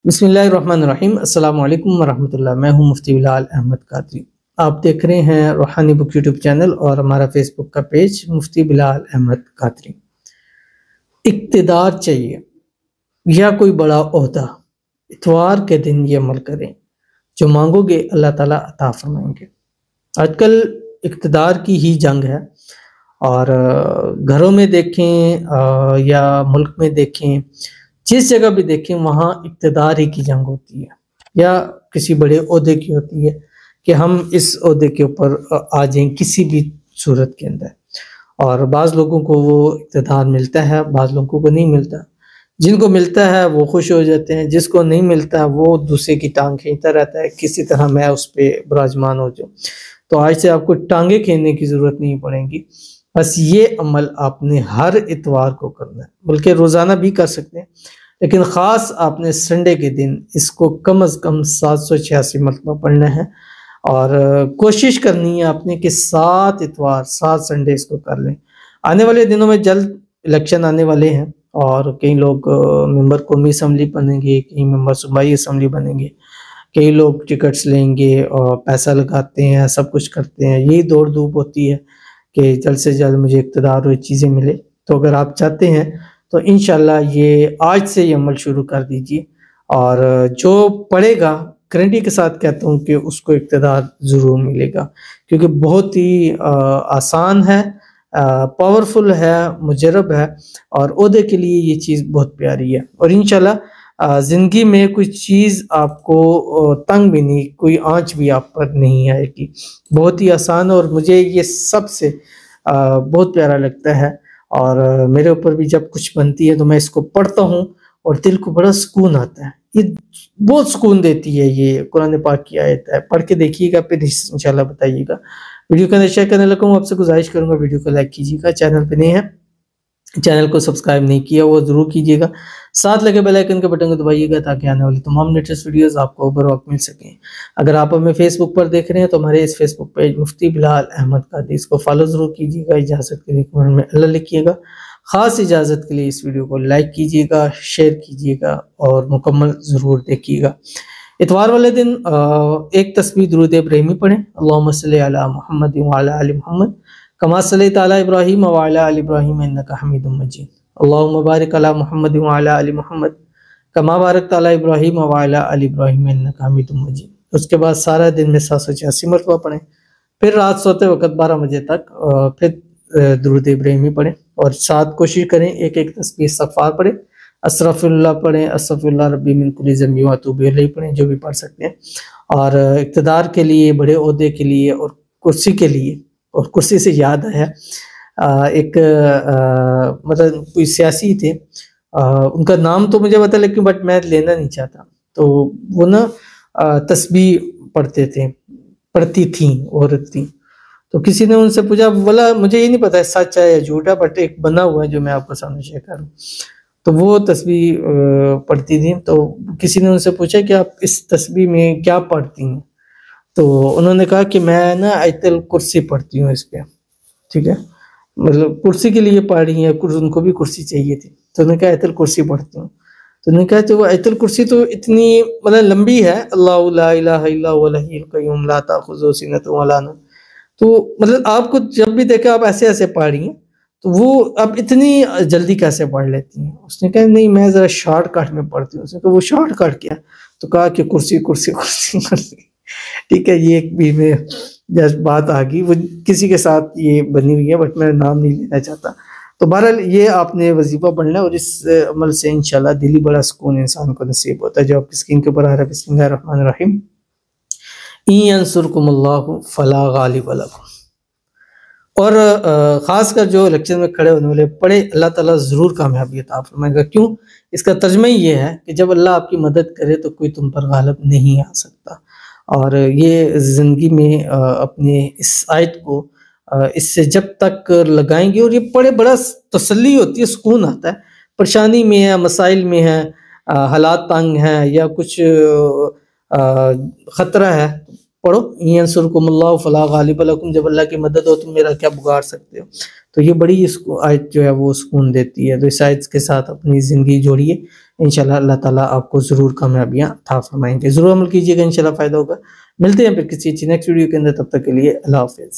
बिस्मिल्लाहिर्रहमानिर्रहीम। अस्सलाम वालेकुम वरहमतुल्लाह। मैं हूं मुफ्ती बिलाल अहमद कादरी। आप देख रहे हैं रूहानी बुक यूट्यूब चैनल और हमारा फेसबुक का पेज मुफ्ती बिलाल अहमद कादरी। इक़्तिदार चाहिए या कोई बड़ा ओहदा, इतवार के दिन ये अमल करें, जो मांगोगे अल्लाह ताला अता फरमाएंगे। आजकल इक़्तिदार की ही जंग है और घरों में देखें या मुल्क में देखें, जिस जगह भी देखें वहाँ इक़्तिदार ही की जंग होती है या किसी बड़े ओहदे की होती है कि हम इस ओहदे के ऊपर आ जाएं किसी भी सूरत के अंदर। और बाज़ लोगों को वो इक़्तिदार मिलता है, बाज़ लोगों को नहीं मिलता। जिनको मिलता है वो खुश हो जाते हैं, जिसको नहीं मिलता वो दूसरे की टांग खींचता रहता है, किसी तरह मैं उस पर विराजमान हो जाऊँ। तो आज से आपको टांगे खींचने की ज़रूरत नहीं पड़ेगी। बस ये अमल आपने हर इतवार को करना है, बल्कि रोज़ाना भी कर सकते हैं, लेकिन ख़ास आपने संडे के दिन इसको कम अज़ कम 786 मरतबा पढ़ना है। और कोशिश करनी है आपने कि 7 इतवार 7 संडे इसको कर लें। आने वाले दिनों में जल्द इलेक्शन आने वाले हैं और कई लोग मेंबर कौमी असम्बली बनेंगे, कई मेंबर सूबाई असम्बली बनेंगे, कई लोग टिकट्स लेंगे और पैसा लगाते हैं, सब कुछ करते हैं। यही दौड़ धूप होती है कि जल्द से जल्द मुझे इक़्तिदार और चीज़ें मिले। तो अगर आप चाहते हैं तो इंशाल्लाह ये आज से ये अमल शुरू कर दीजिए और जो पढ़ेगा गारंटी के साथ कहता हूँ कि उसको इक़्तिदार ज़रूर मिलेगा, क्योंकि बहुत ही आसान है, पावरफुल है, मुजरब है और ओहदे के लिए ये चीज़ बहुत प्यारी है। और इंशाल्लाह ज़िंदगी में कोई चीज़ आपको तंग भी नहीं, कोई आँच भी आप पर नहीं आएगी। बहुत ही आसान और मुझे ये सबसे बहुत प्यारा लगता है। और मेरे ऊपर भी जब कुछ बनती है तो मैं इसको पढ़ता हूँ और दिल को बड़ा सुकून आता है। ये बहुत सुकून देती है, ये कुरान पाक की आयत है। पढ़ के देखिएगा, फिर इंशाल्लाह बताइएगा। वीडियो को अंदर शेयर करने लगा हूँ, आपसे गुजारिश करूँगा वीडियो को लाइक कीजिएगा। चैनल पे नहीं है, चैनल को सब्सक्राइब नहीं किया वो ज़रूर कीजिएगा। साथ लगे बेल आइकन के बटन को दबाइएगा ताकि आने वाली तमाम लेटेस्ट वीडियोस आपको बर वक्त मिल सकें। अगर आप हमें फेसबुक पर देख रहे हैं तो हमारे इस फेसबुक पेज मुफ्ती बिलाल अहमद कादरी, इसको फॉलो ज़रूर कीजिएगा। इजाज़त के लिए कमेंट में अल्लाह लिखिएगा। ख़ास इजाज़त के लिए इस वीडियो को लाइक कीजिएगा, शेयर कीजिएगा और मुकम्मल ज़रूर देखिएगा। इतवार वाले दिन एक तस्बीह दुरूद इब्राहिमी पढ़ें। अल्लाहुम्मा सल्ली अला मुहम्मद व अला आलि मुहम्मद कमा सल्लैता अला इब्राहीम व अला आलि इब्राहीम इन्नका हमीदुम मजीद। अल्लाहुम्मा बारिक अला मुहम्मद व अला आलि मुहम्मद कमा बारकता अला इब्राहीम व अला आलि इब्राहीम इन्नका हमीदुम मजीद। उसके बाद सारा दिन में 786 मरतबा पढ़ें। फिर रात सोते वक्त 12 बजे तक फिर दुरूद इब्राहिमी पढ़ें और साथ कोशिश करें एक एक तस्बीह इस्तग़फ़ार पढ़ें, अस्तग़फ़िरुल्लाह पढ़ें, अस्तग़फ़िरुल्लाह रब्बी मिन कुल्लि ज़ंबि व अतूबु इलैहि पढ़ें, जो भी पढ़ सकते हैं। और इक़्तिदार के लिए, बड़े ओहदे के लिए और कुर्सी के लिए, और कुर्सी से याद आया एक मतलब कोई सियासी थे, उनका नाम तो मुझे पता लेकिन बट मैं लेना नहीं चाहता। तो वो ना तस्बीह पढ़ती थी, औरत थी। तो किसी ने उनसे पूछा, बोला मुझे ये नहीं पता है सच है या झूठा, बट एक बना हुआ है जो मैं आपको सामने शेयर करूँ। तो वो तस्बीह पढ़ती थी। तो किसी ने उनसे पूछा कि आप इस तस्बीह में क्या पढ़ती हैं? तो उन्होंने कहा कि मैं ना आयतुल कुर्सी पढ़ती हूँ इस पे। ठीक है, मतलब कुर्सी के लिए पढ़ रही है, उनको भी कुर्सी चाहिए थी। तो उन्होंने कहा आयतुल कुर्सी पढ़ती हूँ। तो उन्होंने कहा तो आयतुल कुर्सी तो इतनी मतलब लंबी है, अल्लाहु ला इलाहा इल्ला हुवल हय्युल क़य्यूम ला ताख़ुज़ुहु सिनतुन वला नौम। तो मतलब आपको जब भी देखा आप ऐसे ऐसे पढ़ रही हैं, तो वो अब इतनी जल्दी कैसे पढ़ लेती हैं? उसने कहा नहीं मैं ज़रा शॉर्टकट में पढ़ती हूँ। उसने कहा वो शॉर्टकट क्या? तो कहा कि कुर्सी कुर्सी कुर्सी कुर्सी। ठीक है, ये एक भी में जस्ट बात आ गई, वो किसी के साथ ये बनी हुई है बट मैं नाम नहीं लेना चाहता। तो बहरहाल ये आपने वजीफा पढ़ना है और इस अमल से इंशाल्लाह दिली बड़ा सुकून इंसान को नसीब होता है। जो आपकी स्क्रीन के ऊपर आ रहा है, बिस्मिल्लाहिर्रहमानिर्रहीम, इन यंसुरकुमुल्लाहु फला गालिब लकुम। और ख़ासकर जो इलेक्शन में खड़े होने वाले पढ़े, अल्लाह ताला ज़रूर कामयाबी अता फरमाएगा। क्यों? इसका तर्जुमा ये है कि जब अल्लाह आपकी मदद करे तो कोई तुम पर गालिब नहीं आ सकता। और ये ज़िंदगी में अपने इस आयत को इससे जब तक लगाएंगे और ये पढ़े, बड़ा तसल्ली होती है, सुकून आता है। परेशानी में है, मसाइल में है, हालात तंग हैं या कुछ ख़तरा है, पढ़ो यंसुरकुमुल्लाहु फला गालिब लकुम। जब अल्लाह की मदद हो तुम मेरा क्या बिगाड़ सकते हो? तो ये बड़ी इसको आयत जो है वो सुकून देती है। तो इस आयत के साथ अपनी ज़िंदगी जोड़िए, इंशाल्लाह अल्लाह ताला आपको ज़रूर कामयाबियाँ अता फरमाएंगे। ज़रूर अमल कीजिएगा, इंशाल्लाह फ़ायदा होगा। मिलते हैं फिर किसी नेक्स्ट वीडियो के अंदर, तब तक के लिए अल्लाह हाफ़िज़।